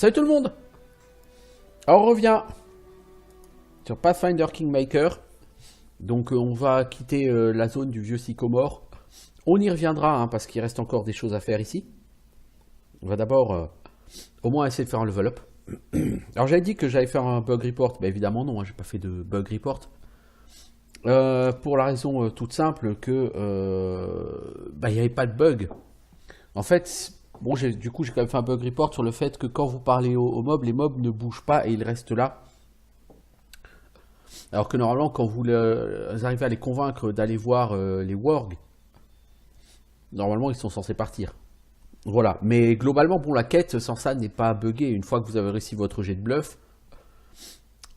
Salut tout le monde. Alors on revient sur Pathfinder Kingmaker. Donc on va quitter la zone du vieux sycomore. On y reviendra hein, parce qu'il reste encore des choses à faire ici. On va d'abord au moins essayer de faire un level up. Alors j'avais dit que j'allais faire un bug report. Bah évidemment non, hein, j'ai pas fait de bug report. Pour la raison toute simple que il n'y avait pas de bug. En fait, bon, du coup j'ai quand même fait un bug report sur le fait que quand vous parlez aux mobs, les mobs ne bougent pas et ils restent là. Alors que normalement, quand vous arrivez à les convaincre d'aller voir les wargs, normalement ils sont censés partir. Voilà. Mais globalement, bon, la quête sans ça n'est pas buggée. Une fois que vous avez réussi votre jet de bluff,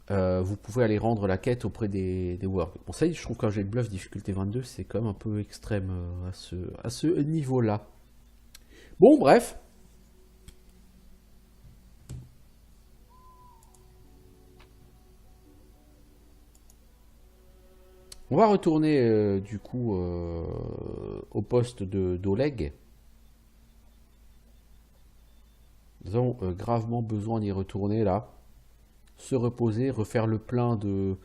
vous pouvez aller rendre la quête auprès des wargs. Bon, ça y est, je trouve qu'un jet de bluff difficulté 22, c'est quand même un peu extrême à ce niveau-là. Bon, bref. On va retourner du coup au poste d'Oleg. Nous avons gravement besoin d'y retourner là. Se reposer, refaire le plein de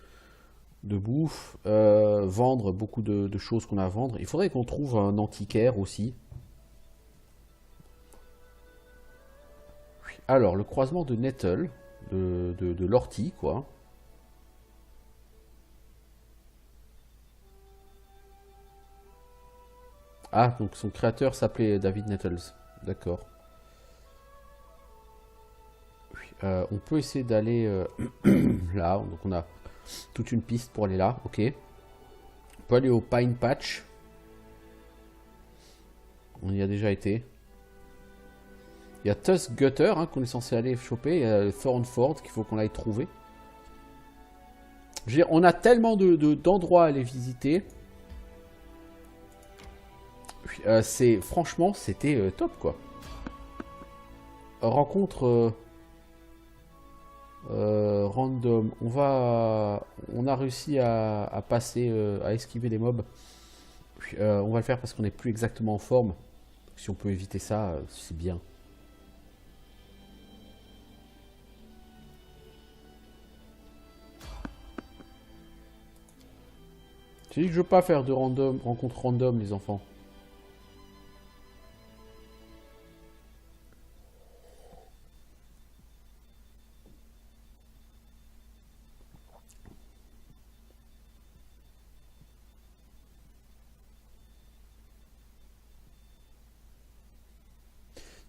bouffe, vendre beaucoup de choses qu'on a à vendre. Il faudrait qu'on trouve un antiquaire aussi. Alors, le croisement de Nettle, de l'ortie, quoi. Ah, donc son créateur s'appelait David Nettles. D'accord. On peut essayer d'aller là. Donc on a toute une piste pour aller là. Ok. On peut aller au Pine Patch. On y a déjà été. Il y a Tusk Gutter hein, qu'on est censé aller choper. Il y a Thornford qu'il faut qu'on aille trouver. Je veux dire, on a tellement d'endroits à aller visiter. Franchement, c'était top quoi. Rencontre random. On a réussi à passer, à esquiver des mobs. On va le faire parce qu'on n'est plus exactement en forme. Si on peut éviter ça, c'est bien. J'ai dit que je veux pas faire de rencontre random, les enfants.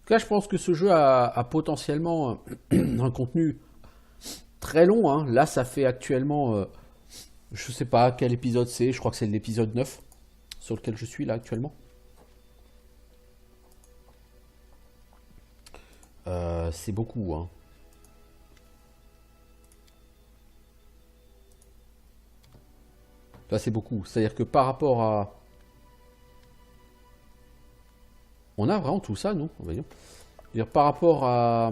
Là, je pense que ce jeu a potentiellement un contenu très long. Hein. Là, ça fait actuellement, je sais pas quel épisode c'est, je crois que c'est l'épisode 9 sur lequel je suis là actuellement. C'est beaucoup. Hein. Là, c'est beaucoup. C'est-à-dire que par rapport à... On a vraiment tout ça, nous, voyons. Dire par rapport à...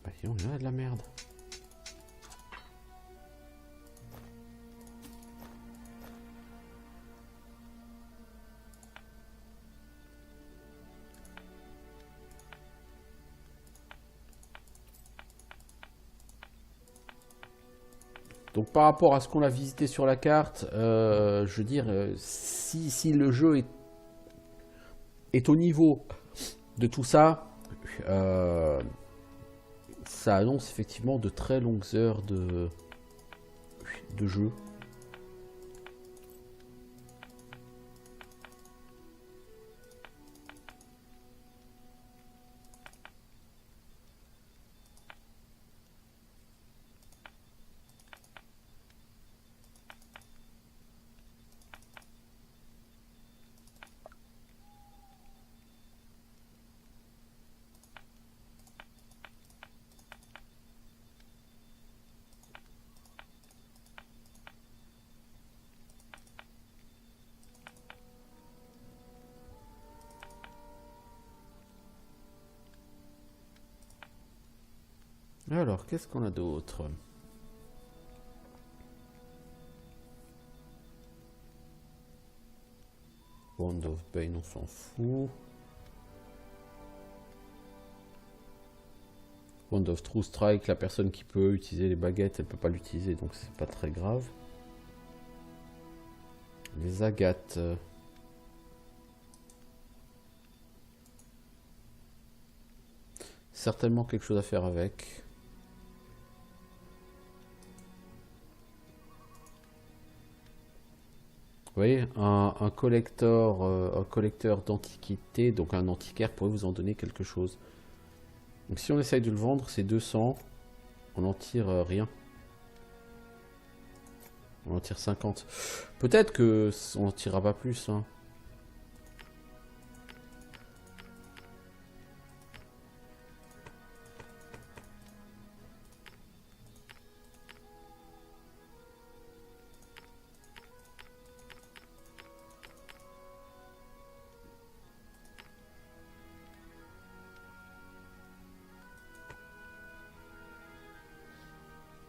Bah, il y a de la merde. Donc par rapport à ce qu'on a visité sur la carte, je veux dire, si le jeu est au niveau de tout ça, ça annonce effectivement de très longues heures de jeu. Alors, qu'est-ce qu'on a d'autre? Bond of Bane, on s'en fout. Bond of True Strike, la personne qui peut utiliser les baguettes, elle peut pas l'utiliser, donc c'est pas très grave. Les agates. Certainement quelque chose à faire avec. Vous voyez, un collecteur d'antiquités, donc un antiquaire pourrait vous en donner quelque chose. Donc si on essaye de le vendre, c'est 200. On n'en tire rien. On en tire 50. Peut-être que on n'en tirera pas plus. Hein.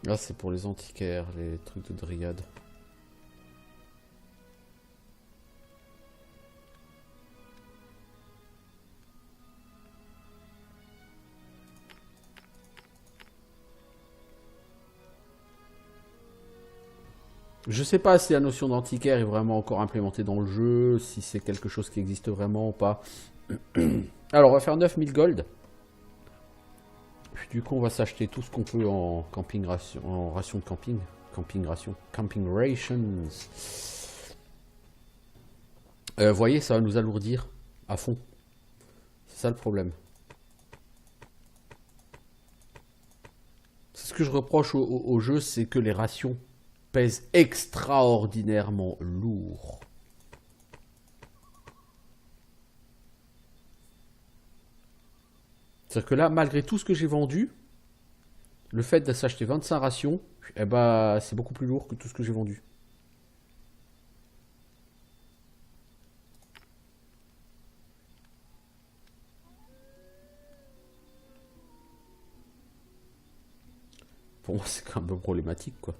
Là, c'est pour les antiquaires, les trucs de dryade. Je sais pas si la notion d'antiquaire est vraiment encore implémentée dans le jeu, si c'est quelque chose qui existe vraiment ou pas. Alors, on va faire 9000 gold. Puis du coup, on va s'acheter tout ce qu'on peut en camping ration, en ration de camping. Camping ration. Camping rations. Vous voyez, ça va nous alourdir à fond. C'est ça le problème. C'est ce que je reproche au jeu, c'est que les rations pèsent extraordinairement lourd. C'est-à-dire que là, malgré tout ce que j'ai vendu, le fait de s'acheter 25 rations, eh ben, c'est beaucoup plus lourd que tout ce que j'ai vendu. Pour moi, c'est quand même un peu problématique, quoi.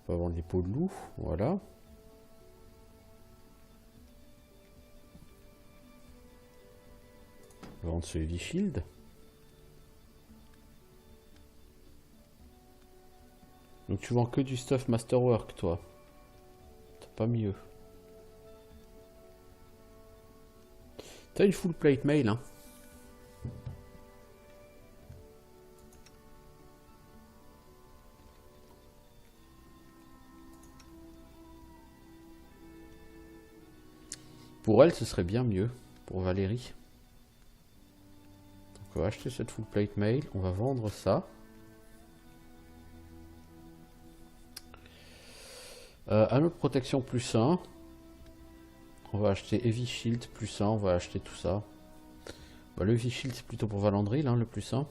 On va vendre les peaux de loup, voilà. On va vendre ce Heavy Shield. Donc tu vends que du stuff Masterwork, toi. T'as pas mieux. T'as une full plate mail, hein. Pour elle, ce serait bien mieux. Pour Valérie. Donc on va acheter cette full plate mail. On va vendre ça. Anneau de protection plus 1. On va acheter Heavy Shield plus 1. On va acheter tout ça. Bah, le Heavy Shield, c'est plutôt pour Valandril, hein, le plus 1.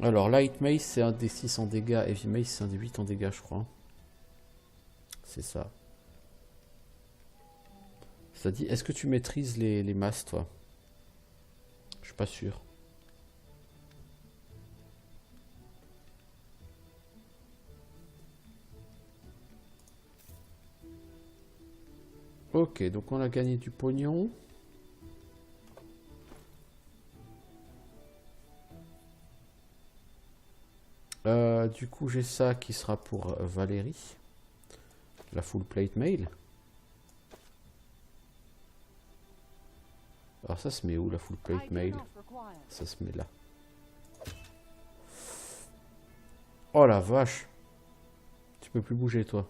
Alors, Light Mace, c'est un des 6 en dégâts. Heavy Mace, c'est un des 8 en dégâts, je crois. C'est ça. Ça dit, est-ce que tu maîtrises les masses, toi? Je suis pas sûr. Ok, donc on a gagné du pognon. Du coup, j'ai ça qui sera pour Valérie. La full plate mail. Alors ça se met où la full plate mail? Ça se met là. Oh la vache. Tu peux plus bouger toi.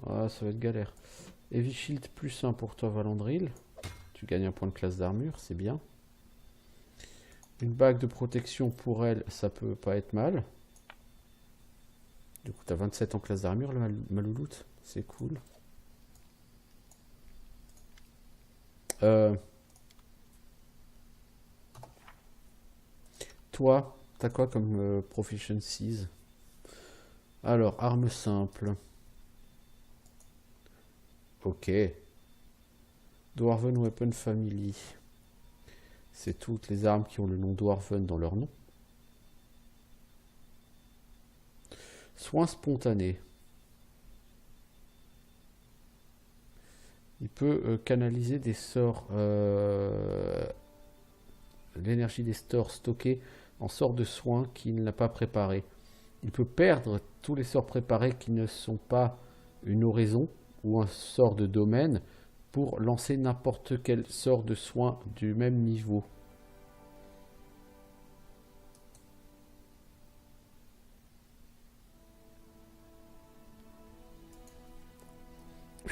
Ah, ça va être galère. Heavy Shield plus 1 pour toi Valandril. Tu gagnes un point de classe d'armure, c'est bien. Une bague de protection pour elle, ça peut pas être mal. Du coup, t'as 27 en classe d'armure, le malouloute. C'est cool. Toi, t'as quoi comme proficiencies? Alors, arme simple. Ok. Dwarven Weapon Family. C'est toutes les armes qui ont le nom Dwarven dans leur nom. Soin spontané. Il peut canaliser des sorts, l'énergie des sorts stockés en sorts de soins qu'il n'a pas préparés. Il peut perdre tous les sorts préparés qui ne sont pas une oraison ou un sort de domaine pour lancer n'importe quel sort de soin du même niveau.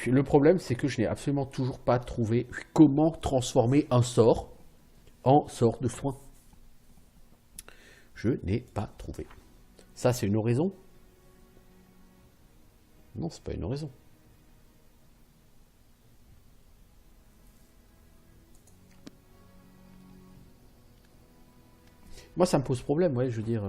Le problème, c'est que je n'ai absolument toujours pas trouvé comment transformer un sort en sort de soin. Je n'ai pas trouvé. Ça, c'est une oraison? Non, c'est pas une oraison. Moi, ça me pose problème, ouais, je veux dire.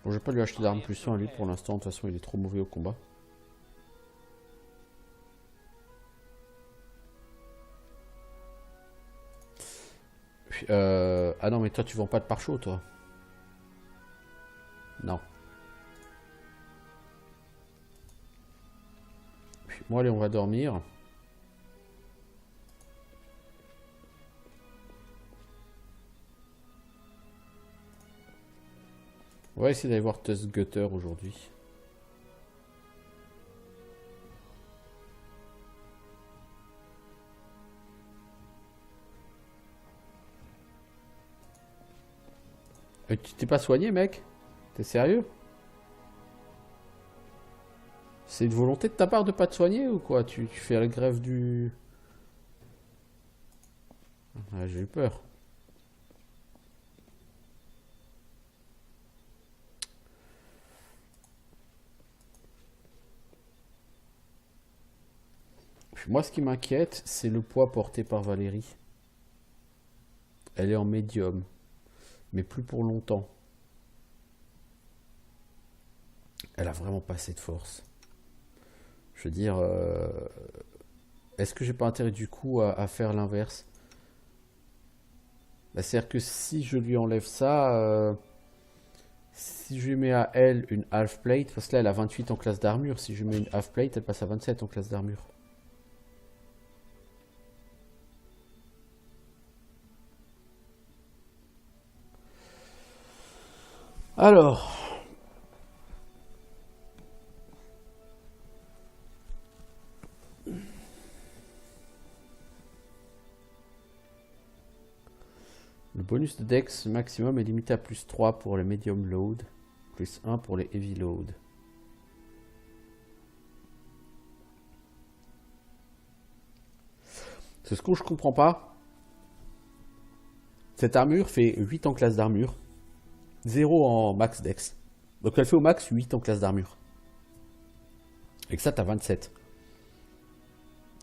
Bon, je vais pas lui acheter d'armes plus 1 lui pour l'instant, de toute façon, il est trop mauvais au combat. Ah non, mais toi, tu vends pas de pare-chaud, toi. Non. Bon, allez, on va dormir. On va essayer d'aller voir Tusk Gutter aujourd'hui. Tu t'es pas soigné, mec? T'es sérieux? C'est une volonté de ta part de pas te soigner ou quoi? Tu fais la grève du... Ah, j'ai eu peur. Moi, ce qui m'inquiète, c'est le poids porté par Valérie. Elle est en médium, mais plus pour longtemps. Elle a vraiment pas assez de force. Je veux dire, est-ce que j'ai pas intérêt du coup à faire l'inverse? Bah, c'est-à-dire que si je lui enlève ça, si je lui mets à elle une half plate, parce que là elle a 28 en classe d'armure, si je lui mets une half plate, elle passe à 27 en classe d'armure. Alors, le bonus de Dex maximum est limité à plus 3 pour les medium load, plus 1 pour les heavy load. C'est ce que je comprends pas. Cette armure fait 8 en classe d'armure, 0 en max Dex. Donc elle fait au max 8 en classe d'armure. Et que ça, t'as 27.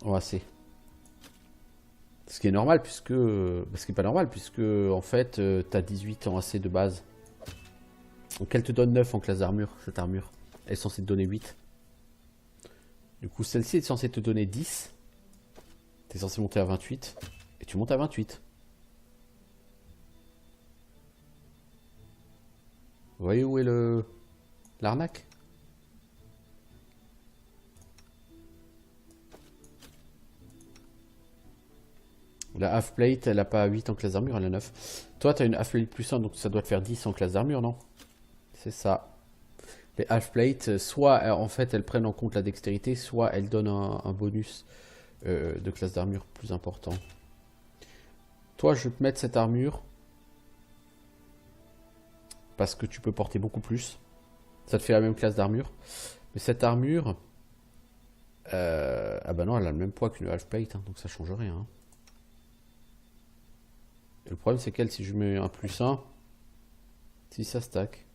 En AC. Ce qui est normal, puisque. Ce qui est pas normal, puisque en fait, t'as 18 en AC de base. Donc elle te donne 9 en classe d'armure, cette armure. Elle est censée te donner 8. Du coup, celle-ci est censée te donner 10. T'es censé monter à 28. Et tu montes à 28. Vous voyez où est l'arnaque? La half plate, elle a pas 8 en classe d'armure, elle a 9. Toi, t'as une half plate plus 1, donc ça doit te faire 10 en classe d'armure, non? C'est ça. Les half plates, soit en fait elles prennent en compte la dextérité, soit elles donnent un bonus de classe d'armure plus important. Toi, je vais te mettre cette armure parce que tu peux porter beaucoup plus. Ça te fait la même classe d'armure. Mais cette armure, ah bah non, elle a le même poids qu'une half plate, hein, donc ça change rien. Hein. Et le problème, c'est qu'elle, si je mets un plus 1, si ça stack.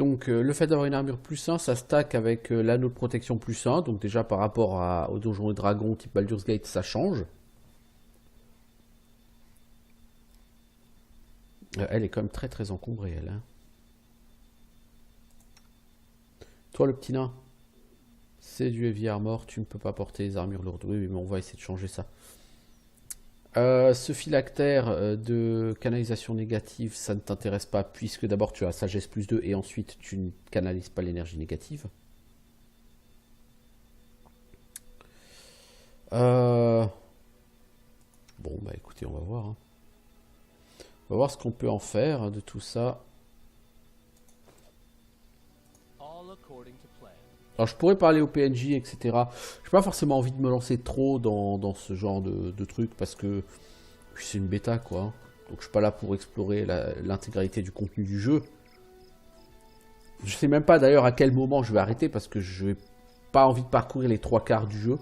Donc le fait d'avoir une armure plus 1, ça stack avec l'anneau de protection plus 1. Donc déjà par rapport au donjon et dragon type Baldur's Gate, ça change. Elle est quand même très très encombrée, elle. Hein. Toi le petit nain, c'est du heavy armor, tu ne peux pas porter les armures lourdes. Oui, mais on va essayer de changer ça. Ce phylactère de canalisation négative, ça ne t'intéresse pas puisque d'abord tu as sagesse plus 2 et ensuite tu ne canalises pas l'énergie négative. Bon bah écoutez, on va voir. Hein. On va voir ce qu'on peut en faire de tout ça. Alors je pourrais parler au PNJ, etc. Je n'ai pas forcément envie de me lancer trop dans ce genre de truc parce que c'est une bêta quoi. Donc je suis pas là pour explorer l'intégralité du contenu du jeu. Je sais même pas d'ailleurs à quel moment je vais arrêter parce que je n'ai pas envie de parcourir les 3/4 du jeu.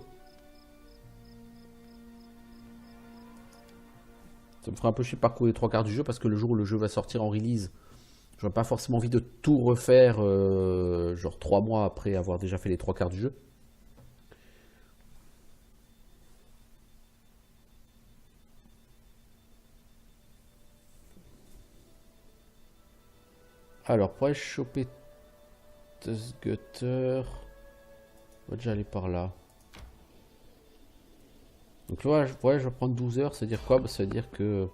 Ça me ferait un peu chier de parcourir les 3/4 du jeu parce que le jour où le jeu va sortir en release, j'aurais pas forcément envie de tout refaire genre 3 mois après avoir déjà fait les 3/4 du jeu. Alors pour aller choper Gutter, on va déjà aller par là. Donc là, ouais, je vais prendre 12 heures, ça veut dire quoi? Ça veut dire que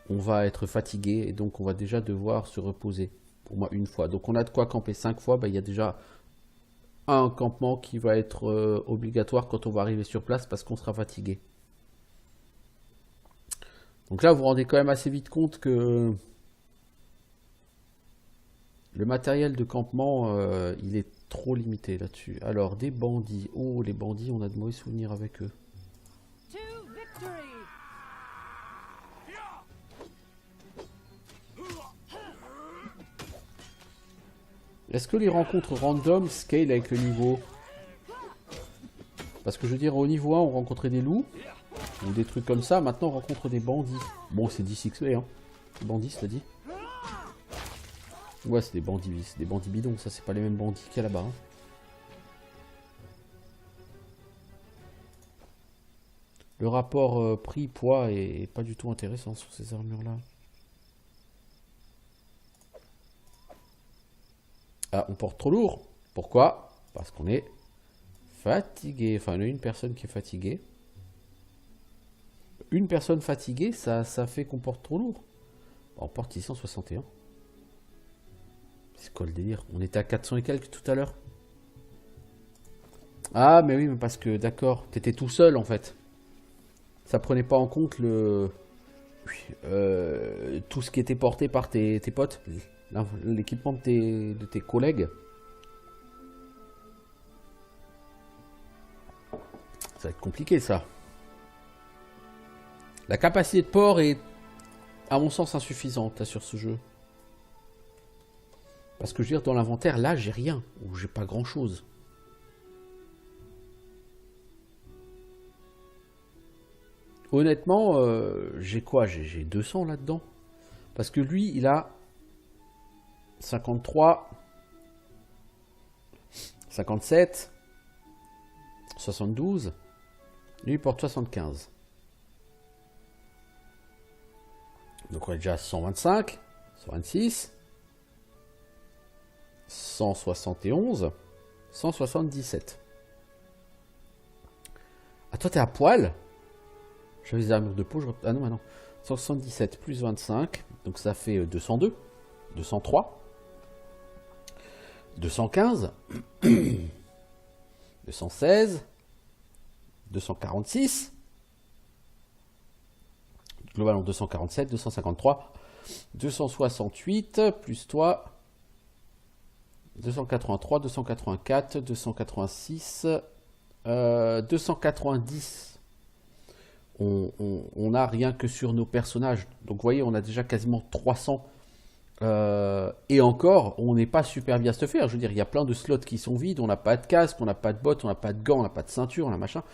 on va être fatigué et donc on va déjà devoir se reposer. Pour moi, une fois. Donc on a de quoi camper 5 fois, bah, il y a déjà un campement qui va être obligatoire quand on va arriver sur place parce qu'on sera fatigué. Donc là, vous vous rendez quand même assez vite compte que le matériel de campement, il est trop limité là-dessus. Alors, des bandits. Oh, les bandits, on a de mauvais souvenirs avec eux. Est-ce que les rencontres random scale avec le niveau? Parce que je veux dire, au niveau 1, on rencontrait des loups, ou des trucs comme ça. Maintenant, on rencontre des bandits. Bon, c'est 10 XP, hein. Les bandits, cela dit. Ouais, c'est des bandits bidons. Ça, c'est pas les mêmes bandits qu'il y a là-bas. Hein. Le rapport prix-poids est pas du tout intéressant sur ces armures-là. Ah, on porte trop lourd. Pourquoi? Parce qu'on est fatigué. Enfin, il y a une personne qui est fatiguée. Une personne fatiguée, ça fait qu'on porte trop lourd. On porte 661. C'est quoi le délire? On était à 400 et quelques tout à l'heure. Ah, mais oui, mais parce que, d'accord, t'étais tout seul en fait. Ça prenait pas en compte tout ce qui était porté par tes potes. L'équipement de tes collègues. Ça va être compliqué ça. La capacité de port est, à mon sens, insuffisante là, sur ce jeu. Parce que je veux dire, dans l'inventaire, là, j'ai rien. Ou j'ai pas grand chose. Honnêtement, j'ai quoi? J'ai 200 là-dedans. Parce que lui, il a 53, 57, 72. Lui, il porte 75. Donc on est déjà à 125, 126, 171, 177. Ah, toi, t'es à poil? J'avais des armures de peau. Ah non, non. 177 plus 25. Donc ça fait 202, 203, 215, 216, 246. Globalement 247, 253, 268, plus toi, 283, 284, 286, 290. On a rien que sur nos personnages. Donc vous voyez, on a déjà quasiment 300. Et encore, on n'est pas super bien stuffé. Je veux dire, il y a plein de slots qui sont vides. On n'a pas de casque, on n'a pas de bottes, on n'a pas de gants, on n'a pas de ceinture, on a machin.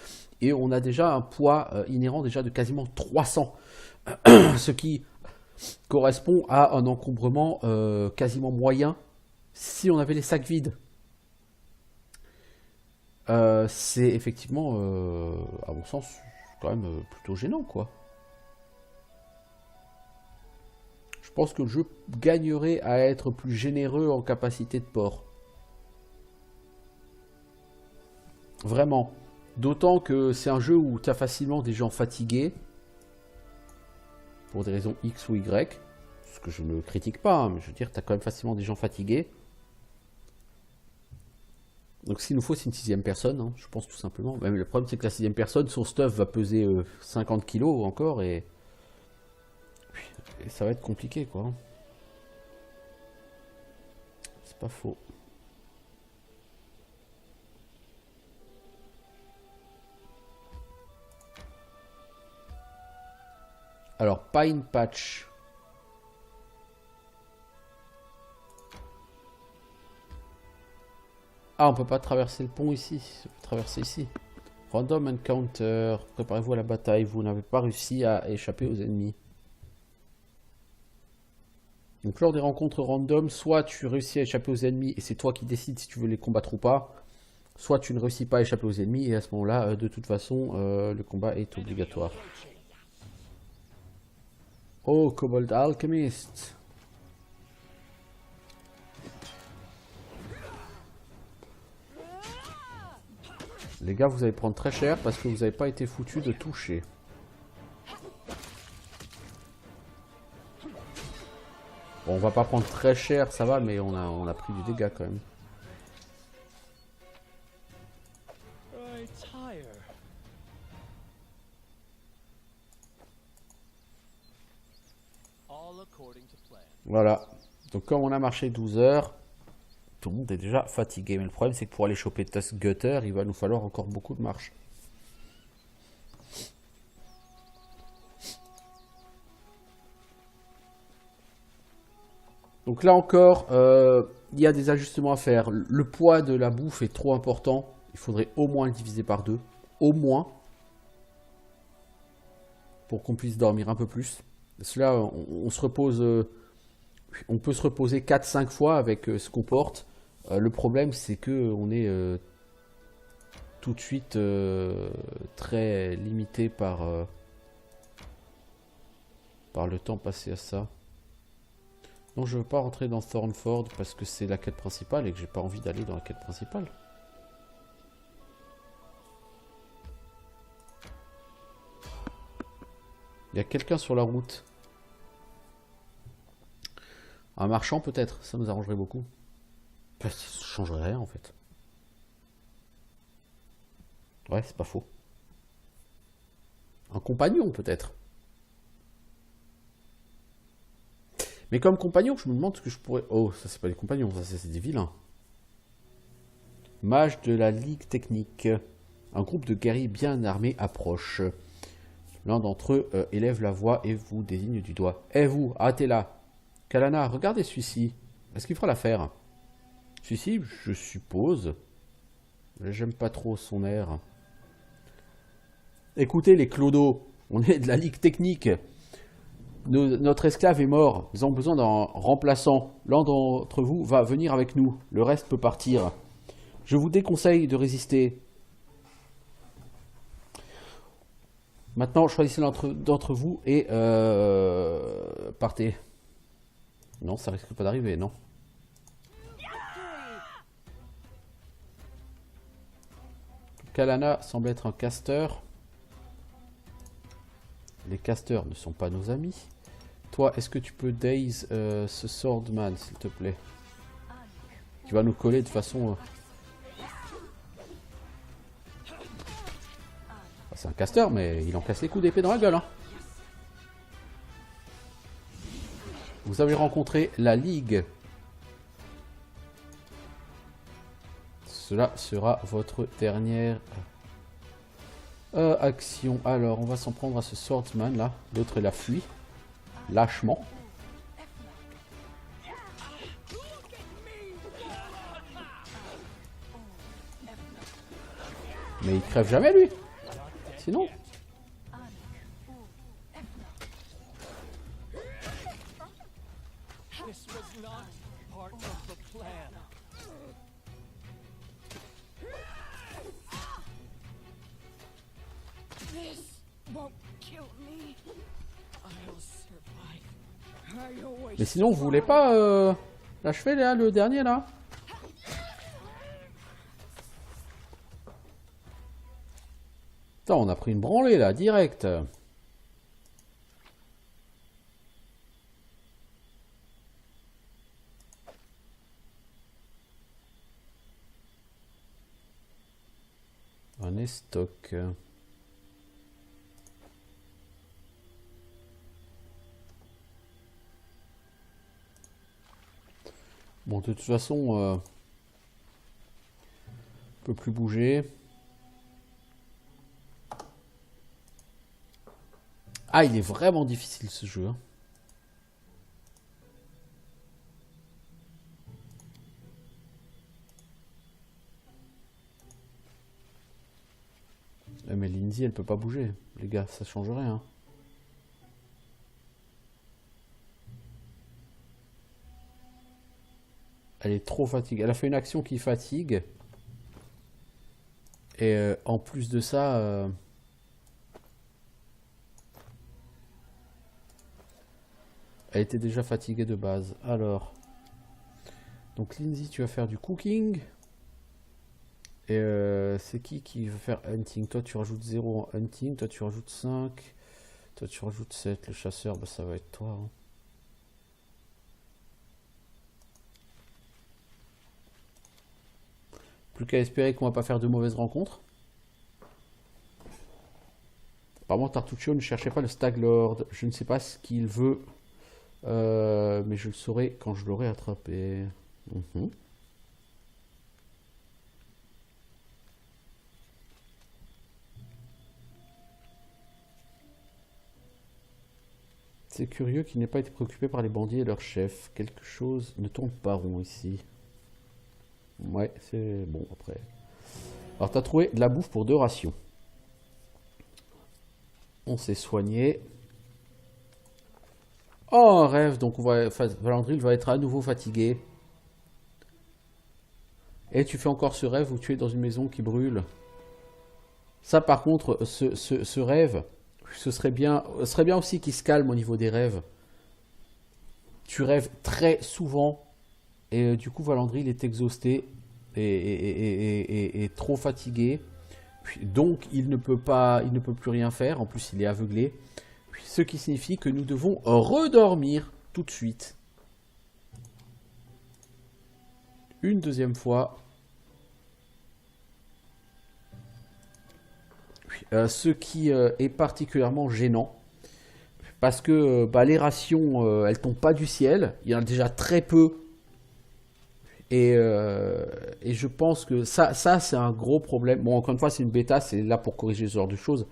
Et on a déjà un poids inhérent déjà de quasiment 300. Ce qui correspond à un encombrement quasiment moyen Si on avait les sacs vides, c'est effectivement, à mon sens, quand même plutôt gênant, quoi. Je pense que le jeu gagnerait à être plus généreux en capacité de port. Vraiment. D'autant que c'est un jeu où tu as facilement des gens fatigués. Pour des raisons X ou Y. Ce que je ne critique pas, hein, mais je veux dire, tu as quand même facilement des gens fatigués. Donc s'il nous faut, c'est une sixième personne, hein, je pense tout simplement. Même le problème, c'est que la sixième personne, son stuff va peser 50 kilos encore et ça va être compliqué, quoi. C'est pas faux. Alors, Pine Patch. Ah, on peut pas traverser le pont ici. On peut traverser ici. Random Encounter. Préparez-vous à la bataille. Vous n'avez pas réussi à échapper aux ennemis. Donc lors des rencontres random, soit tu réussis à échapper aux ennemis et c'est toi qui décides si tu veux les combattre ou pas. Soit tu ne réussis pas à échapper aux ennemis et à ce moment-là, de toute façon, le combat est obligatoire. Oh, Cobalt Alchemist. Les gars, vous allez prendre très cher parce que vous n'avez pas été foutus de toucher. Bon, on va pas prendre très cher, ça va, mais on a pris du dégât quand même. Voilà. Donc comme on a marché 12 heures, tout le monde est déjà fatigué. Mais le problème, c'est que pour aller choper Tusk Gutter, il va nous falloir encore beaucoup de marche. Donc là encore, il y a des ajustements à faire. Le poids de la bouffe est trop important. Il faudrait au moins le diviser par 2. Au moins. Pour qu'on puisse dormir un peu plus. Parce que là, on se repose... on peut se reposer 4-5 fois avec ce qu'on porte. Le problème, c'est que on est tout de suite très limité par le temps passé à ça. Non, je veux pas rentrer dans Thornford parce que c'est la quête principale et que j'ai pas envie d'aller dans la quête principale. Il y a quelqu'un sur la route. Un marchand peut-être, ça nous arrangerait beaucoup. Ça changerait rien en fait. Ouais, c'est pas faux. Un compagnon peut-être. Mais comme compagnon, je me demande ce que je pourrais... Oh, ça c'est pas des compagnons, ça c'est des vilains. Mage de la Ligue Technique. Un groupe de guerriers bien armés approche. L'un d'entre eux élève la voix et vous désigne du doigt. Eh vous, arrêtez là. Kalana, regardez celui-ci. Est-ce qu'il fera l'affaire? Celui-ci, je suppose. J'aime pas trop son air. Écoutez les clodos, on est de la Ligue Technique. Notre esclave est mort. Nous avons besoin d'un remplaçant. L'un d'entre vous va venir avec nous. Le reste peut partir. Je vous déconseille de résister. Maintenant, choisissez l'un d'entre vous et partez. Non, ça risque pas d'arriver, non. Kalana semble être un caster. Les casters ne sont pas nos amis. Toi, est-ce que tu peux daze ce swordman, s'il te plaît? Qui va nous coller de façon... C'est un caster, mais il en casse les coups d'épée dans la gueule. Hein. Vous avez rencontré la Ligue. Cela sera votre dernière action. Alors, on va s'en prendre à ce swordsman là. L'autre, il a fui. Lâchement. Mais il crève jamais, lui. Sinon... Mais sinon, vous voulez pas l'achever là, le dernier là? Putain, on a pris une branlée là, direct. Un estoc. Bon, de toute façon, on peut plus bouger. Ah, il est vraiment difficile ce jeu. Hein. Mais Lindsay, elle peut pas bouger. Les gars, ça change rien. Elle est trop fatiguée. Elle a fait une action qui fatigue. Et en plus de ça... elle était déjà fatiguée de base. Alors... donc Lindsay, tu vas faire du cooking. Et c'est qui veut faire hunting? Toi, tu rajoutes 0 en hunting. Toi, tu rajoutes 5. Toi, tu rajoutes 7. Le chasseur, bah, ça va être toi. Hein. Plus qu'à espérer qu'on va pas faire de mauvaises rencontres. Apparemment, Tartuccio ne cherchait pas le Stag Lord. Je ne sais pas ce qu'il veut. Mais je le saurai quand je l'aurai attrapé. C'est curieux qu'il n'ait pas été préoccupé par les bandits et leur chef. Quelque chose ne tourne pas rond ici. Ouais, c'est bon après. Alors, t'as trouvé de la bouffe pour 2 rations. On s'est soigné. Oh, un rêve. Donc, Valandril va être à nouveau fatigué. Et tu fais encore ce rêve où tu es dans une maison qui brûle. Ça, par contre, ce rêve, ce serait bien aussi qu'il se calme au niveau des rêves. Tu rêves très souvent. Et du coup, Valandril est exhausté et trop fatigué. Donc, il ne peut plus rien faire. En plus, il est aveuglé. Ce qui signifie que nous devons redormir tout de suite. Une deuxième fois. Ce qui est particulièrement gênant. Parce que les rations, elles tombent pas du ciel. Il y en a déjà très peu. Et je pense que ça c'est un gros problème. Bon, encore une fois, c'est une bêta, c'est là pour corriger ce genre de choses.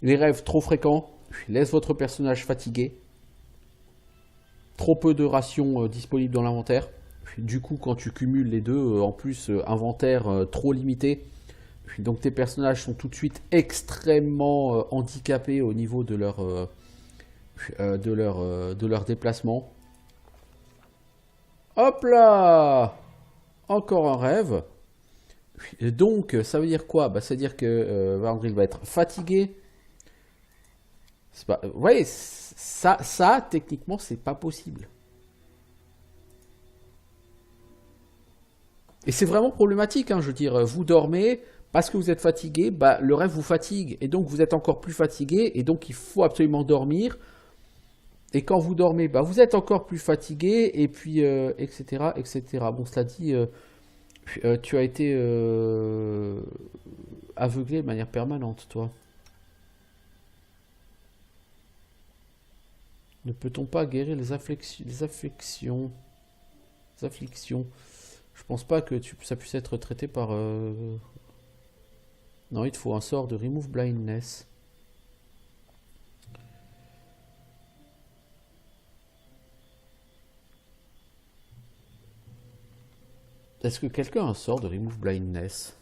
Les rêves trop fréquents laissent votre personnage fatigué. Trop peu de rations disponibles dans l'inventaire. Du coup, quand tu cumules les deux, en plus, inventaire trop limité. Donc tes personnages sont tout de suite extrêmement handicapés au niveau de leur déplacement. Hop là! Encore un rêve. Et donc, ça veut dire quoi? Ça veut dire que Valandril va être fatigué. Vous voyez, ça, techniquement, c'est pas possible. Et c'est vraiment problématique, hein, je veux dire, vous dormez, parce que vous êtes fatigué, le rêve vous fatigue, et donc vous êtes encore plus fatigué, et donc il faut absolument dormir. Et quand vous dormez, vous êtes encore plus fatigué, et puis, etc., etc. Bon, cela dit, tu as été aveuglé de manière permanente, toi. Ne peut-on pas guérir les afflictions? Je pense pas que ça puisse être traité par... Non, il te faut un sort de Remove Blindness. Est-ce que quelqu'un a un sort de Remove Blindness?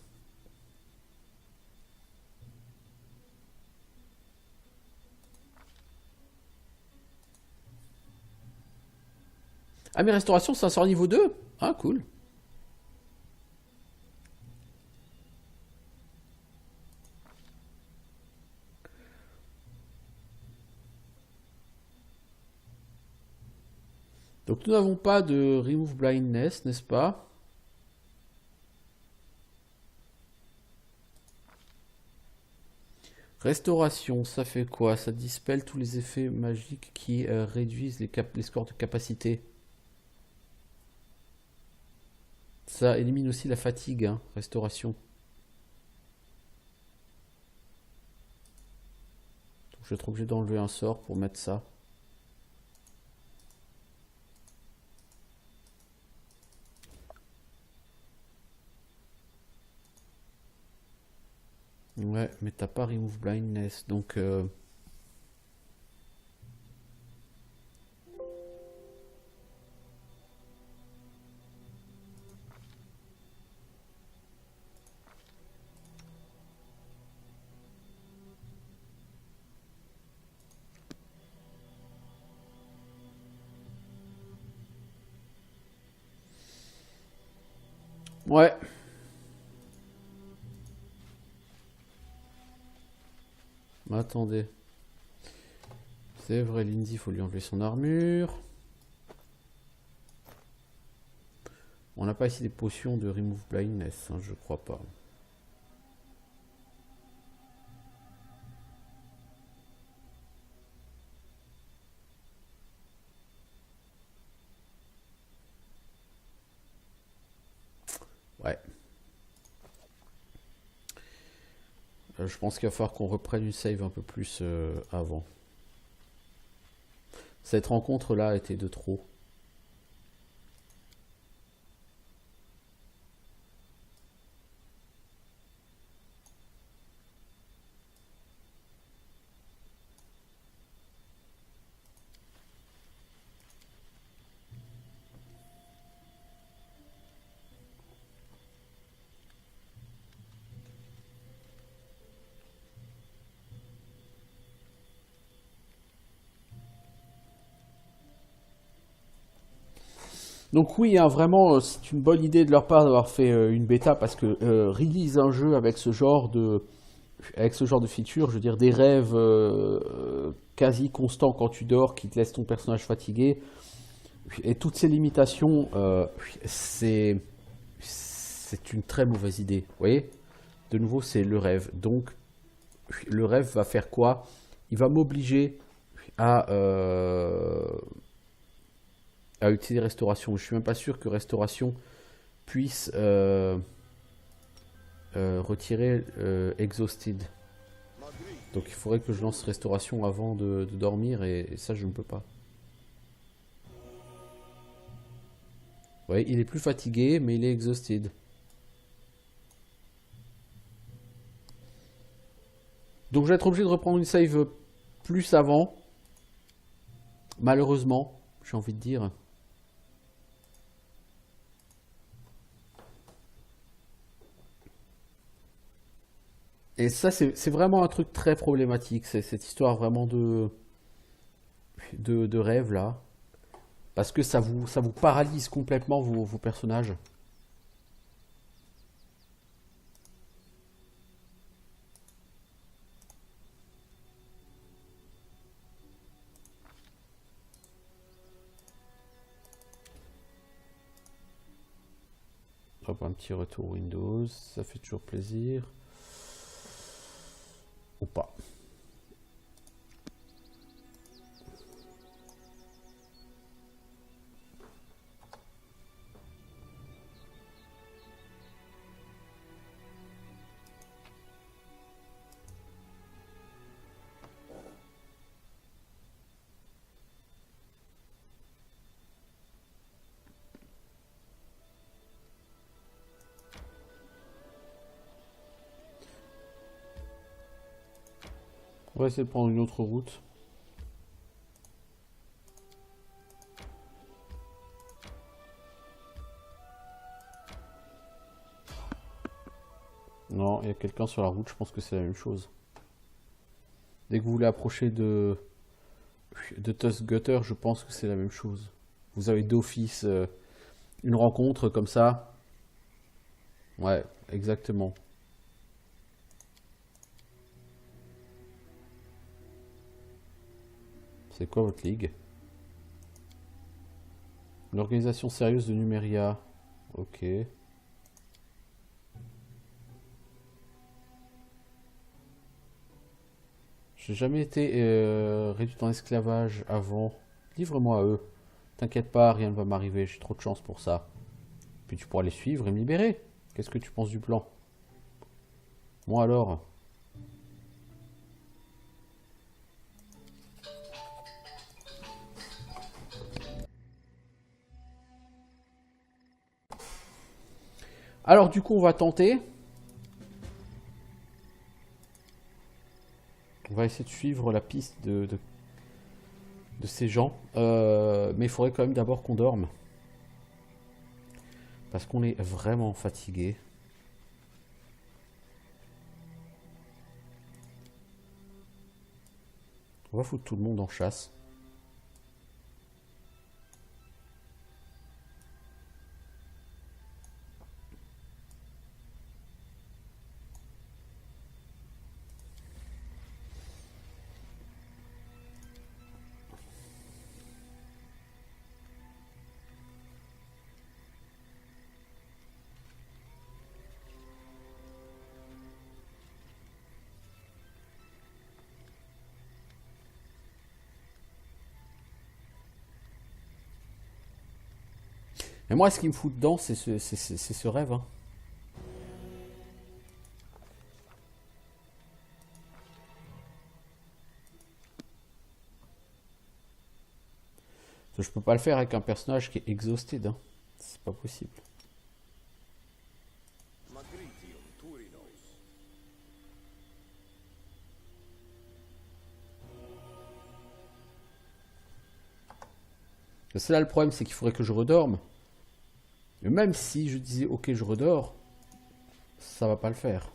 Ah, mais restauration, ça sort niveau 2. Ah, cool. Donc nous n'avons pas de remove blindness, n'est-ce pas? Restauration, ça fait quoi? Ça dispelle tous les effets magiques qui réduisent les scores de capacité. Ça élimine aussi la fatigue, hein, restauration. Donc je vais être obligé d'enlever un sort pour mettre ça. Ouais, mais t'as pas remove blindness, donc... Ouais. Attendez. C'est vrai, Lindsay, il faut lui enlever son armure. On n'a pas ici des potions de remove blindness, hein, je crois pas. Ouais. Je pense qu'il va falloir qu'on reprenne une save un peu plus avant. Cette rencontre là était de trop. Donc oui, hein, vraiment, c'est une bonne idée de leur part d'avoir fait une bêta parce que release un jeu avec ce genre de feature, je veux dire des rêves quasi constants quand tu dors qui te laissent ton personnage fatigué et toutes ces limitations, c'est une très mauvaise idée. Vous voyez? De nouveau, c'est le rêve. Donc le rêve va faire quoi? Il va m'obliger à utiliser restauration. Je suis même pas sûr que restauration puisse retirer exhausted. Donc il faudrait que je lance restauration avant de dormir et ça je ne peux pas. Ouais, il est plus fatigué mais il est exhausted. Donc je vais être obligé de reprendre une save plus avant. Malheureusement, j'ai envie de dire. Et ça, c'est vraiment un truc très problématique. C'est cette histoire vraiment de rêve là. Parce que ça vous paralyse complètement vos personnages. Hop, un petit retour Windows, ça fait toujours plaisir. Ou pas. On va essayer de prendre une autre route. Non, il y a quelqu'un sur la route, je pense que c'est la même chose. Dès que vous voulez approcher de Tusk Gutter, je pense que c'est la même chose. vous avez d'office une rencontre comme ça. Ouais, exactement. C'est quoi votre ligue? L'organisation sérieuse de Numeria. Ok. J'ai jamais été réduit en esclavage avant. Livre-moi à eux. T'inquiète pas, rien ne va m'arriver, j'ai trop de chance pour ça. Puis tu pourras les suivre et me libérer. Qu'est-ce que tu penses du plan? Moi alors? Alors du coup, on va tenter. On va essayer de suivre la piste de ces gens. Mais il faudrait quand même d'abord qu'on dorme. Parce qu'on est vraiment fatigué. On va foutre tout le monde en chasse. Mais moi, ce qui me fout dedans, c'est ce rêve. Hein. Je peux pas le faire avec un personnage qui est exhausted. Hein. C'est pas possible. C'est là le problème, c'est qu'il faudrait que je redorme. Et même si je disais ok, je redors, ça va pas le faire.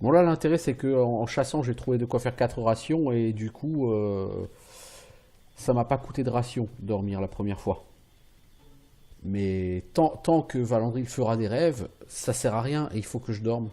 Bon là, l'intérêt c'est que en chassant, j'ai trouvé de quoi faire 4 rations et du coup, ça m'a pas coûté de ration dormir la première fois. Mais tant que Valandril fera des rêves, ça sert à rien et il faut que je dorme.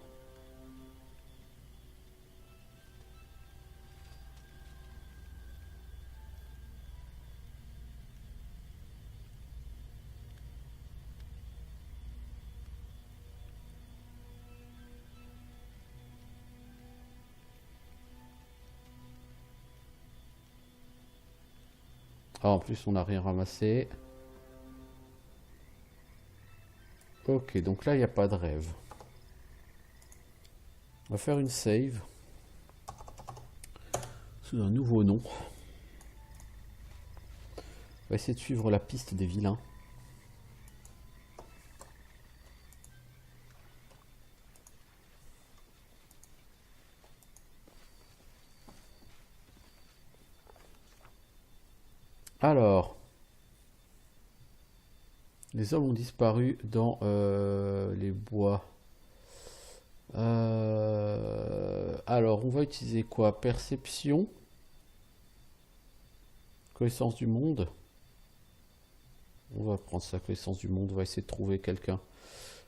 Ah, en plus, on n'a rien ramassé. Ok, donc là, il n'y a pas de rêve. On va faire une save. Sous un nouveau nom. On va essayer de suivre la piste des vilains. Alors, les hommes ont disparu dans les bois. Alors, on va utiliser quoi? Perception. Connaissance du monde. On va prendre sa connaissance du monde. On va essayer de trouver quelqu'un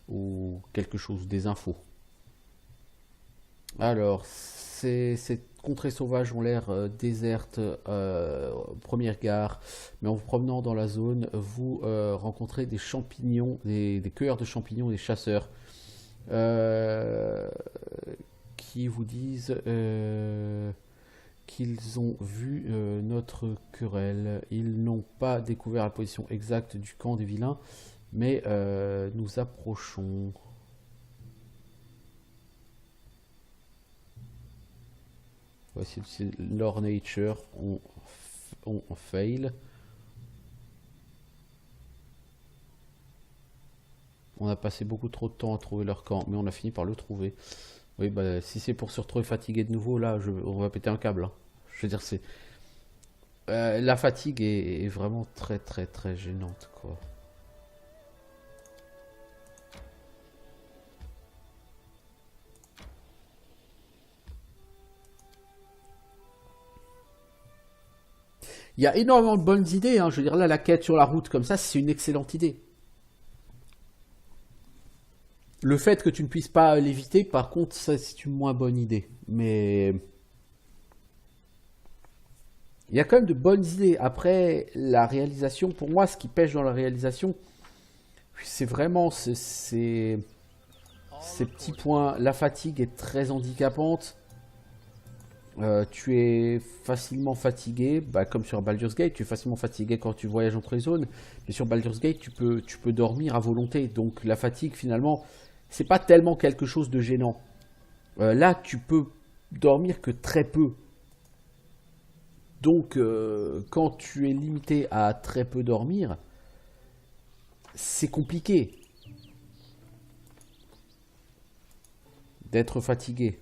ou quelque chose, des infos. Alors, ces contrées sauvages ont l'air désertes, première gare, mais en vous promenant dans la zone, vous rencontrez des champignons, des cueilleurs de champignons, des chasseurs, qui vous disent qu'ils ont vu notre querelle. Ils n'ont pas découvert la position exacte du camp des vilains, mais nous approchons. Voici leur nature, on fail. On a passé beaucoup trop de temps à trouver leur camp, mais on a fini par le trouver. Oui, bah, si c'est pour se retrouver fatigué de nouveau, là, on va péter un câble. Hein. Je veux dire, c'est la fatigue est vraiment très très très gênante, quoi. Il y a énormément de bonnes idées, hein. Je veux dire, là, la quête sur la route comme ça, c'est une excellente idée. Le fait que tu ne puisses pas l'éviter, par contre, ça, c'est une moins bonne idée. Mais il y a quand même de bonnes idées. Après, la réalisation, pour moi, ce qui pêche dans la réalisation, c'est vraiment ces petits points. La fatigue est très handicapante. Tu es facilement fatigué, bah, comme sur Baldur's Gate, tu es facilement fatigué quand tu voyages entre les zones. Mais sur Baldur's Gate, tu peux dormir à volonté. Donc la fatigue, finalement, c'est pas tellement quelque chose de gênant. Là, tu peux dormir que très peu. Donc, quand tu es limité à très peu dormir, c'est compliqué d'être fatigué.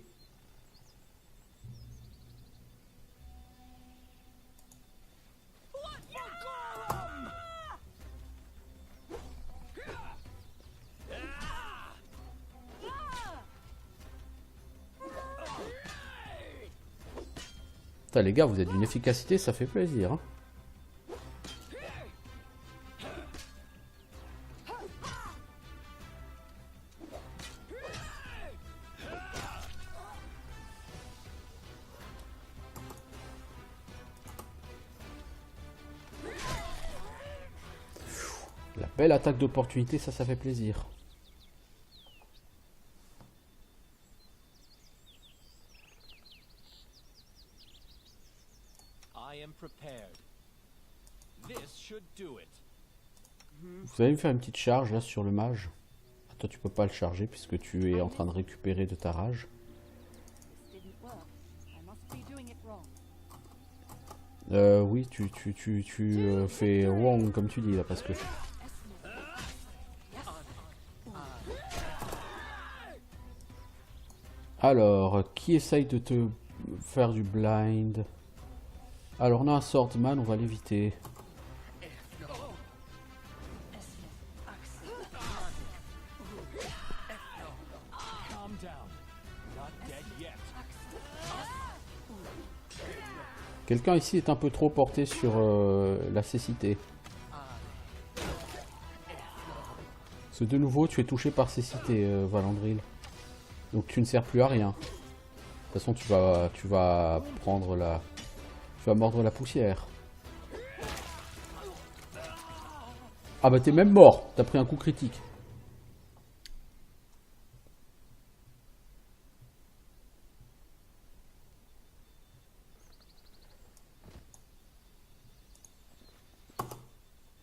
Putain, les gars, vous êtes d'une efficacité, ça fait plaisir. Hein. La belle attaque d'opportunité, ça fait plaisir. Vous allez me faire une petite charge là sur le mage. Ah, toi tu peux pas le charger puisque tu es en train de récupérer de ta rage. Oui, tu fais wrong comme tu dis là parce que... Alors, qui essaye de te faire du blind? Alors on a un swordsman, on va l'éviter. Quelqu'un ici est un peu trop porté sur la cécité. Parce que de nouveau, tu es touché par cécité, Valandril. Donc tu ne sers plus à rien. De toute façon, tu vas prendre la... Tu vas mordre la poussière. Ah bah t'es même mort. T'as pris un coup critique.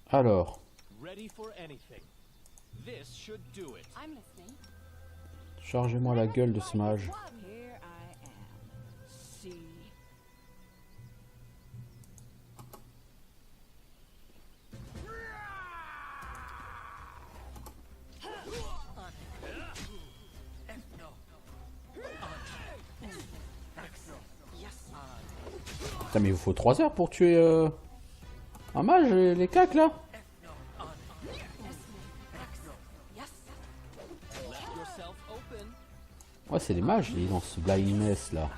Alors. Chargez-moi la gueule de ce mage. Putain mais il vous faut 3 heures pour tuer un mage, les cacs là. Ouais, c'est les mages, ils ont ce blindness là.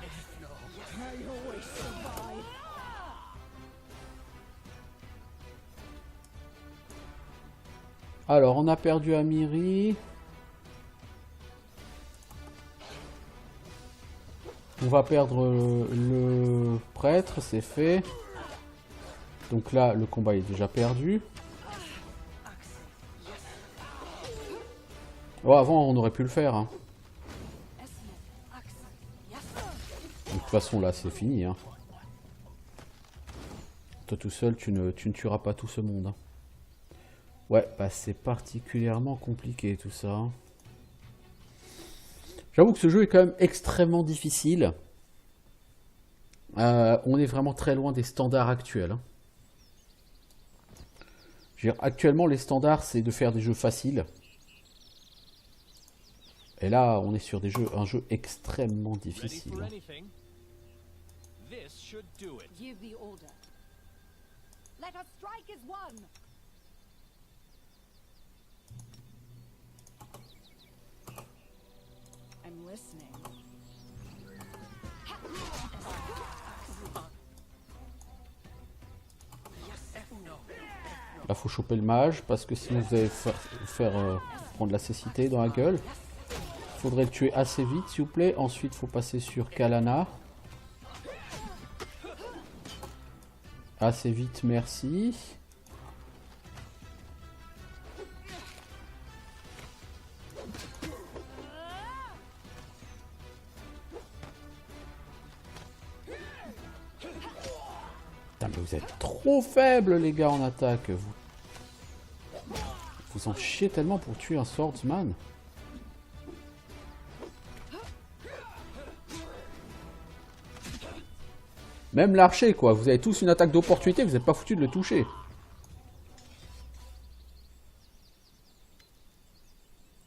Alors, on a perdu Amiri. On va perdre le prêtre, c'est fait. Donc là, le combat est déjà perdu. Oh, avant, on aurait pu le faire. Hein. De toute façon, là, c'est fini. Hein. Toi tout seul, tu ne tueras pas tout ce monde. Hein. Ouais, bah c'est particulièrement compliqué tout ça. Hein. J'avoue que ce jeu est quand même extrêmement difficile. On est vraiment très loin des standards actuels. Hein. Je veux dire, actuellement, les standards, c'est de faire des jeux faciles. Et là, on est sur un jeu extrêmement difficile. Hein. Là, faut choper le mage parce que sinon vous allez faire prendre la cécité dans la gueule. Faudrait le tuer assez vite, s'il vous plaît. Ensuite, faut passer sur Kalana. Assez vite, merci. Putain, mais vous êtes trop faibles, les gars, en attaque. Vous en chiez tellement pour tuer un swordsman. Même l'archer, quoi. Vous avez tous une attaque d'opportunité, vous n'êtes pas foutu de le toucher.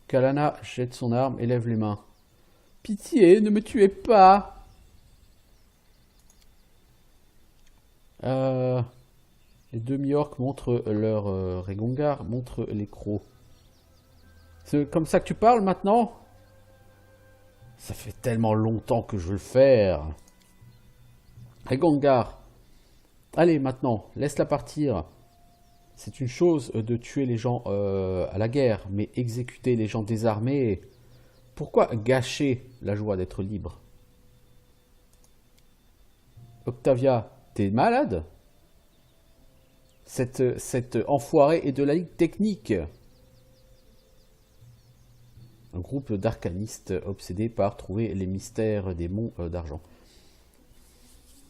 Kalana jette son arme et lève les mains. Pitié, ne me tuez pas. Les deux Miorques montrent leur Regongar, montrent les crocs. C'est comme ça que tu parles maintenant? Ça fait tellement longtemps que je veux le faire. Regongar. Allez, maintenant, laisse-la partir. C'est une chose de tuer les gens à la guerre, mais exécuter les gens désarmés... Pourquoi gâcher la joie d'être libre? Octavia, t'es malade? Cette enfoirée est de la Ligue technique. Un groupe d'arcanistes obsédés par trouver les mystères des monts d'argent.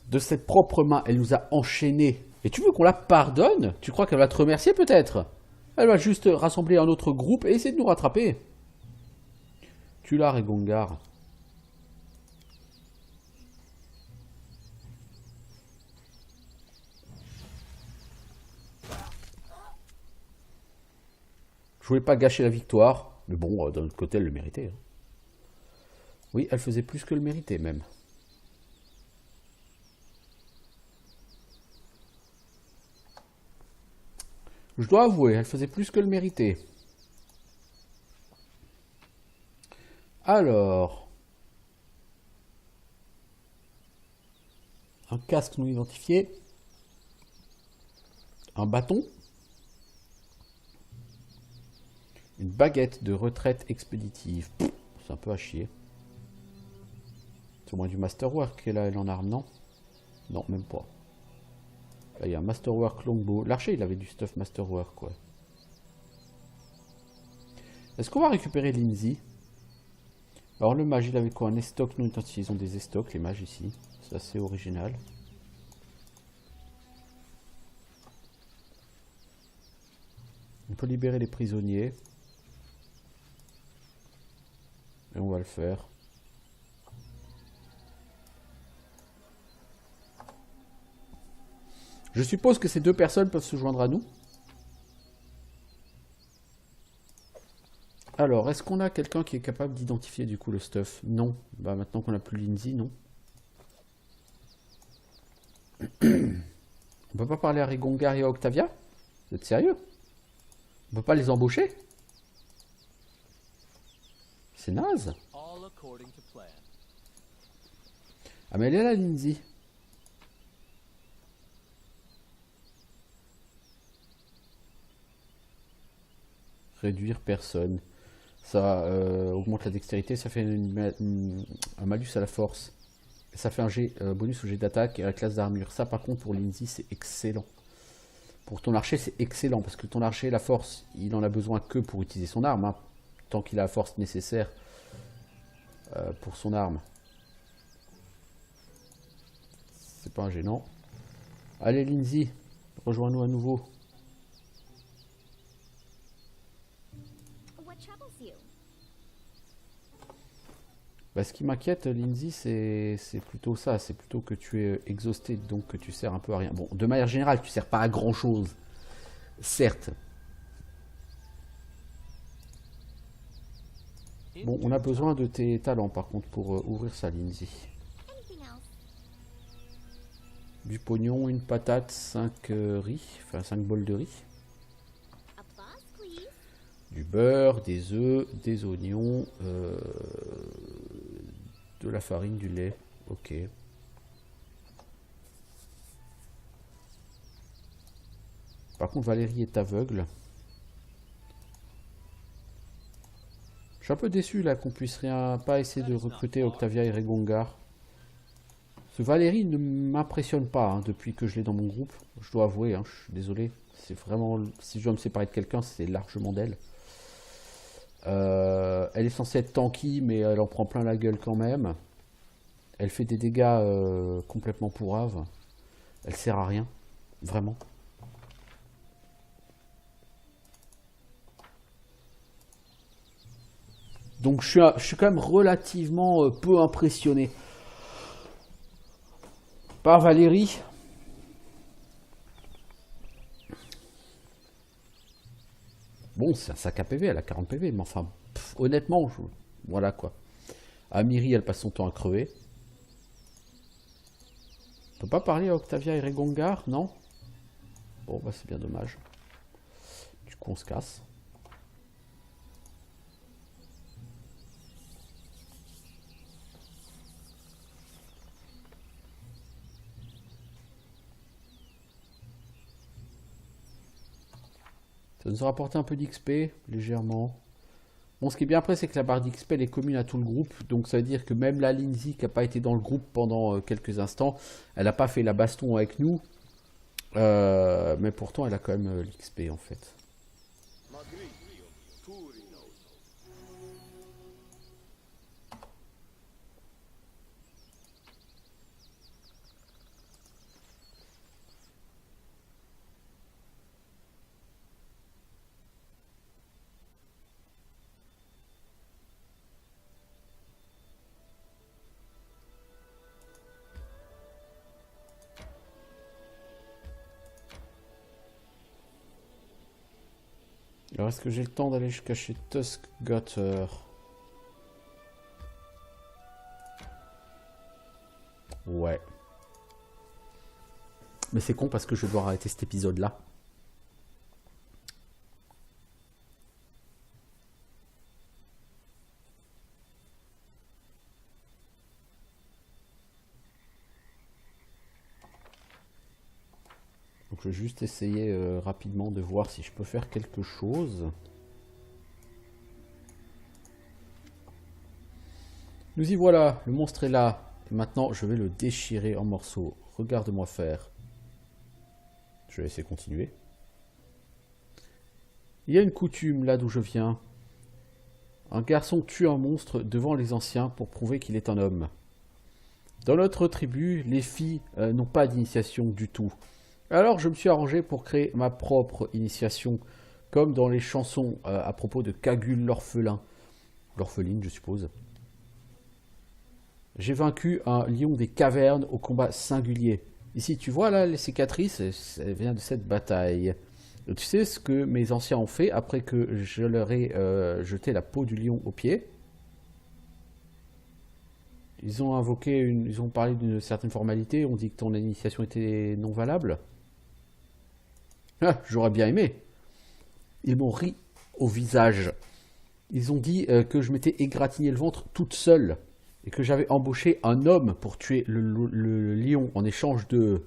De cette propre main, elle nous a enchaînés. Et tu veux qu'on la pardonne? Tu crois qu'elle va te remercier peut-être? Elle va juste rassembler un autre groupe et essayer de nous rattraper. Tu l'as, Regongar. Je voulais pas gâcher la victoire, mais bon, d'un autre côté, elle le méritait. Hein. Oui, elle faisait plus que le méritait, même. Je dois avouer, elle faisait plus que le méritait. Alors... Un casque non identifié. Un bâton. Une baguette de retraite expéditive. C'est un peu à chier. C'est au moins du masterwork qu'elle a, elle en arme, non? Non, même pas. Là, il y a un masterwork longbow. L'archer, il avait du stuff masterwork, quoi. Est-ce qu'on va récupérer Lindsay? Alors, le mage, il avait quoi? Un estoc non identifié. Ils ont des estocs, les mages, ici. C'est assez original. On peut libérer les prisonniers. Et on va le faire. Je suppose que ces deux personnes peuvent se joindre à nous. Alors, est-ce qu'on a quelqu'un qui est capable d'identifier du coup le stuff? Non. Bah maintenant qu'on a plus Lindsay, non. On peut pas parler à Regongar et à Octavia? Vous êtes sérieux? On peut pas les embaucher? C'est naze. Ah mais elle est là, Lindsay. Réduire personne. Ça augmente la dextérité, ça fait un malus à la force. Ça fait un jet, bonus au jet d'attaque et à la classe d'armure. Ça par contre pour Lindsay c'est excellent. Pour ton archer c'est excellent parce que ton archer, la force, il en a besoin que pour utiliser son arme. Hein, tant qu'il a la force nécessaire pour son arme. C'est pas un gênant. Allez Lindsay, rejoins-nous à nouveau. Bah, ce qui m'inquiète, Lindsay, c'est plutôt ça. C'est plutôt que tu es exhausté, donc que tu sers un peu à rien. Bon, de manière générale, tu sers pas à grand chose. Certes. Bon, on a besoin de tes talents, par contre, pour ouvrir ça, Lindsay. Du pognon, une patate, 5 riz, enfin 5 bols de riz. Du beurre, des œufs, des oignons, de la farine, du lait. Ok. Par contre, Valérie est aveugle. Je suis un peu déçu là qu'on puisse pas essayer de recruter Octavia et Regongar. Ce Valérie ne m'impressionne pas hein, depuis que je l'ai dans mon groupe. Je dois avouer, hein, je suis désolé. C'est vraiment, si je dois me séparer de quelqu'un, c'est largement d'elle. Elle est censée être tanky, mais elle en prend plein la gueule quand même. Elle fait des dégâts complètement pourraves. Elle sert à rien, vraiment. Donc je suis quand même relativement peu impressionné par Valérie. Bon, c'est un sac à PV, elle a 40 PV, mais enfin, honnêtement, voilà quoi. Amiri, elle passe son temps à crever. On peut pas parler à Octavia et Regongar, non? Bon, bah c'est bien dommage. Du coup, on se casse. Ça nous a rapporté un peu d'XP, légèrement. Bon, ce qui est bien après, c'est que la barre d'XP, elle est commune à tout le groupe. Donc ça veut dire que même la Lindsay, qui n'a pas été dans le groupe pendant quelques instants, elle n'a pas fait la baston avec nous. Mais pourtant, elle a quand même l'XP, en fait. Alors, est-ce que j'ai le temps d'aller jusqu'à chez Tuskgutter? Ouais. Mais c'est con parce que je dois arrêter cet épisode-là. Donc je vais juste essayer rapidement de voir si je peux faire quelque chose. Nous y voilà, le monstre est là. Et maintenant, je vais le déchirer en morceaux. Regarde-moi faire. Je vais essayer de continuer. Il y a une coutume là d'où je viens. Un garçon tue un monstre devant les anciens pour prouver qu'il est un homme. Dans notre tribu, les filles n'ont pas d'initiation du tout. Alors je me suis arrangé pour créer ma propre initiation, comme dans les chansons à propos de Cagule l'orphelin. L'orpheline, je suppose. J'ai vaincu un lion des cavernes au combat singulier. Ici, tu vois là les cicatrices, ça vient de cette bataille. Tu sais ce que mes anciens ont fait après que je leur ai jeté la peau du lion aux pieds? Ils ont invoqué, ils ont parlé d'une certaine formalité, on dit que ton initiation était non valable. Ah, j'aurais bien aimé. Ils m'ont ri au visage. Ils ont dit que je m'étais égratigné le ventre toute seule et que j'avais embauché un homme pour tuer le lion en échange de...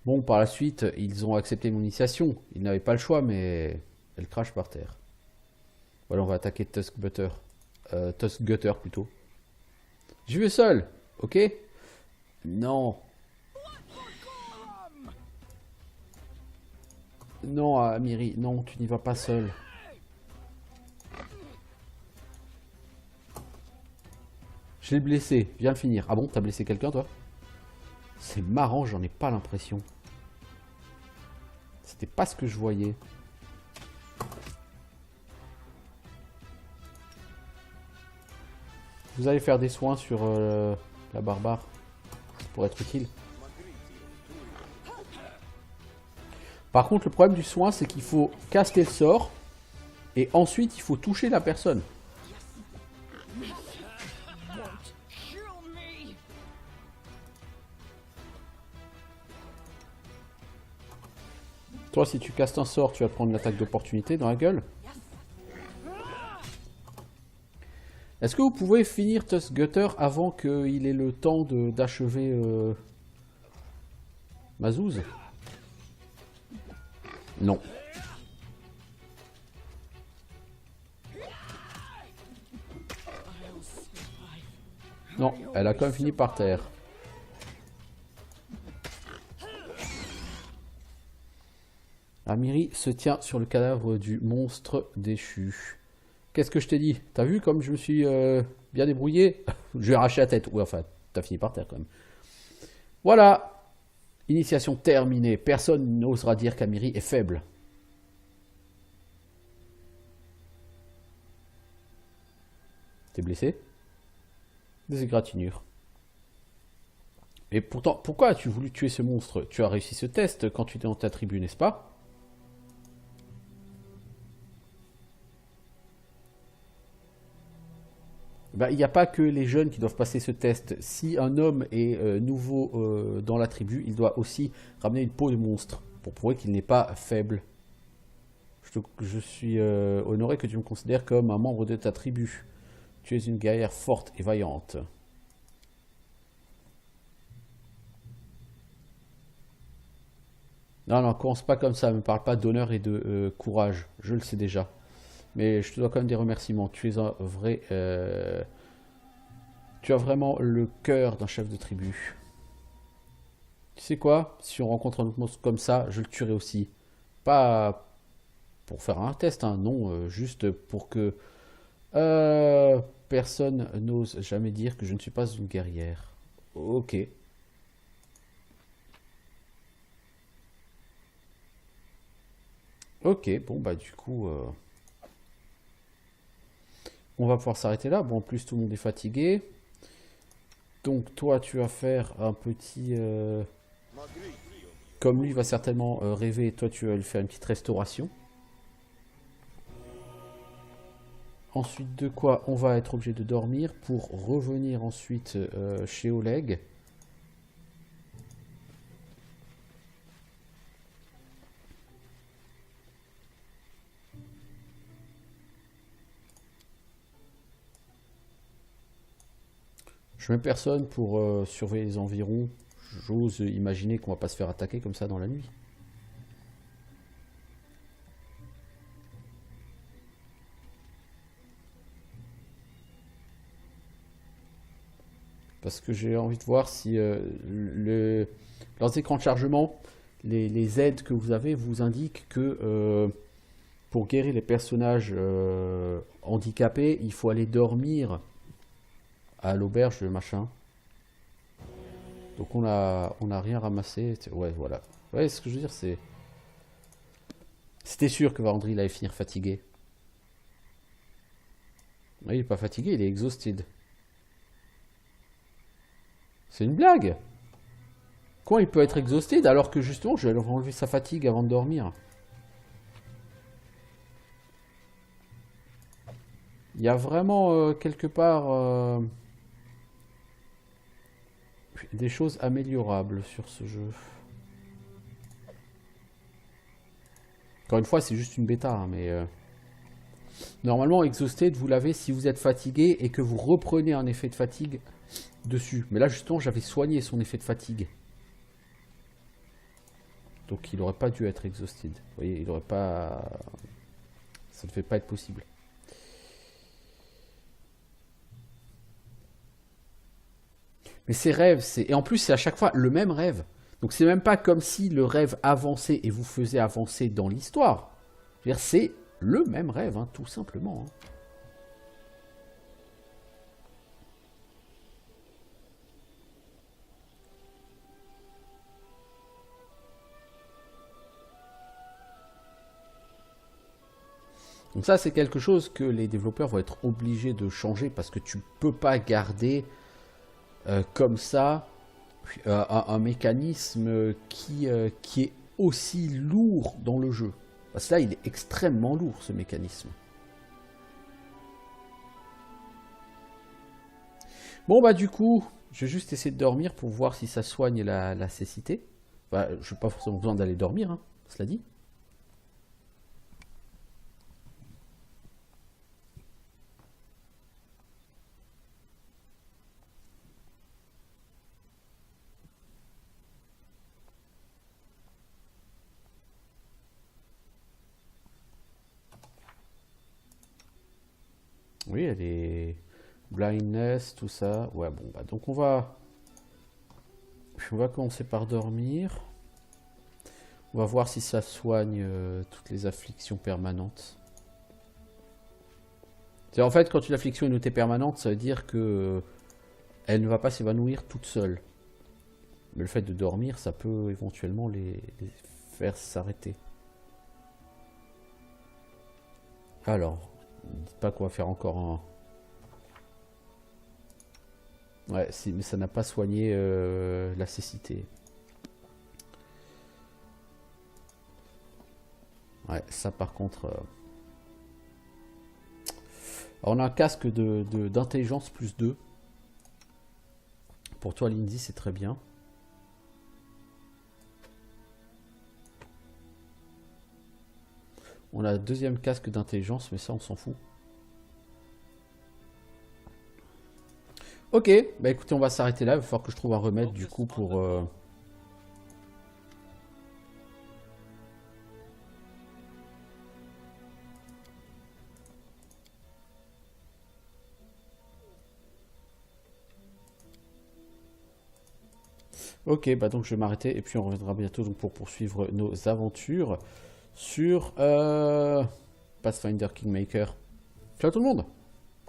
Bon, par la suite, ils ont accepté mon initiation. Ils n'avaient pas le choix, mais elle crache par terre. Voilà, on va attaquer Tuskgutter. Tuskgutter plutôt. J'y vais seul, ok? Non. Non, Amiri, non, tu n'y vas pas seul. Je l'ai blessé, viens le finir. Ah bon, t'as blessé quelqu'un toi? C'est marrant, j'en ai pas l'impression. C'était pas ce que je voyais. Vous allez faire des soins sur la barbare. Ça pourrait être utile. Par contre, le problème du soin, c'est qu'il faut caster le sort. Et ensuite, il faut toucher la personne. Toi, si tu castes un sort, tu vas te prendre une attaque d'opportunité dans la gueule. Est-ce que vous pouvez finir Tuskgutter avant qu'il ait le temps d'achever Mazouz? Non. Non, elle a quand même fini par terre. Amiri se tient sur le cadavre du monstre déchu. Qu'est-ce que je t'ai dit? T'as vu comme je me suis bien débrouillé? Je lui ai arraché la tête. Ouais, enfin, t'as fini par terre quand même. Voilà. Initiation terminée. Personne n'osera dire qu'Amiri est faible. T'es blessé? Des égratignures. Et pourtant, pourquoi as-tu voulu tuer ce monstre? Tu as réussi ce test quand tu étais dans ta tribu, n'est-ce pas? Ben, il n'y a pas que les jeunes qui doivent passer ce test. Si un homme est nouveau dans la tribu, il doit aussi ramener une peau de monstre pour prouver qu'il n'est pas faible. Je suis honoré que tu me considères comme un membre de ta tribu. Tu es une guerrière forte et vaillante. Non, non, commence pas comme ça. Ne me parle pas d'honneur et de courage. Je le sais déjà. Mais je te dois quand même des remerciements. Tu es un vrai... tu as vraiment le cœur d'un chef de tribu. Tu sais quoi? Si on rencontre un autre monstre comme ça, je le tuerai aussi. Pas pour faire un test, hein, non. Juste pour que personne n'ose jamais dire que je ne suis pas une guerrière. Ok. Ok, bon bah du coup... on va pouvoir s'arrêter là. Bon, en plus, tout le monde est fatigué. Donc, toi, tu vas faire un petit... comme lui va certainement rêver, toi, tu vas lui faire une petite restauration. Ensuite de quoi, on va être obligé de dormir pour revenir ensuite chez Oleg. Je mets personne pour surveiller les environs. J'ose imaginer qu'on va pas se faire attaquer comme ça dans la nuit. Parce que j'ai envie de voir si leurs écrans de chargement, les aides que vous avez vous indiquent que pour guérir les personnages handicapés, il faut aller dormir à l'auberge de machin. Donc on a rien ramassé. Ouais, voilà. Ouais, ce que je veux dire, c'est... C'était sûr que Vandry allait finir fatigué. Ouais, il est pas fatigué, il est exhausted. C'est une blague. Comment il peut être exhausted alors que justement je vais leur enlever sa fatigue avant de dormir? Il y a vraiment quelque part des choses améliorables sur ce jeu. Encore une fois, c'est juste une bêta, hein, mais normalement, Exhausted, vous l'avez si vous êtes fatigué et que vous reprenez un effet de fatigue dessus. Mais là, justement, j'avais soigné son effet de fatigue. Donc, il n'aurait pas dû être Exhausted. Vous voyez, il n'aurait pas... Ça ne devait pas être possible. Mais ces rêves, c'est... Et en plus, c'est à chaque fois le même rêve. Donc, c'est même pas comme si le rêve avançait et vous faisait avancer dans l'histoire. C'est le même rêve, hein, tout simplement. Hein. Donc ça, c'est quelque chose que les développeurs vont être obligés de changer parce que tu peux pas garder comme ça un mécanisme qui est aussi lourd dans le jeu. Parce que là, il est extrêmement lourd, ce mécanisme. Bon, bah du coup, je vais juste essayer de dormir pour voir si ça soigne la cécité. Enfin, je n'ai pas forcément besoin d'aller dormir, hein, cela dit. Oui, elle est... Blindness, tout ça. Ouais, bon, bah donc on va commencer par dormir. On va voir si ça soigne toutes les afflictions permanentes. C'est en fait, quand une affliction est notée permanente, ça veut dire que elle ne va pas s'évanouir toute seule. Mais le fait de dormir, ça peut éventuellement les faire s'arrêter. Alors, dites pas qu'on va faire encore un... Ouais, si, mais ça n'a pas soigné la cécité. Ouais, ça par contre... Alors, on a un casque d'intelligence plus 2. Pour toi, Lindsay, c'est très bien. On a un deuxième casque d'intelligence, mais ça, on s'en fout. Ok, bah écoutez, on va s'arrêter là. Il va falloir que je trouve un remède du coup pour... Ok, bah donc je vais m'arrêter et puis on reviendra bientôt donc, pour poursuivre nos aventures sur Pathfinder Kingmaker. Ciao tout le monde!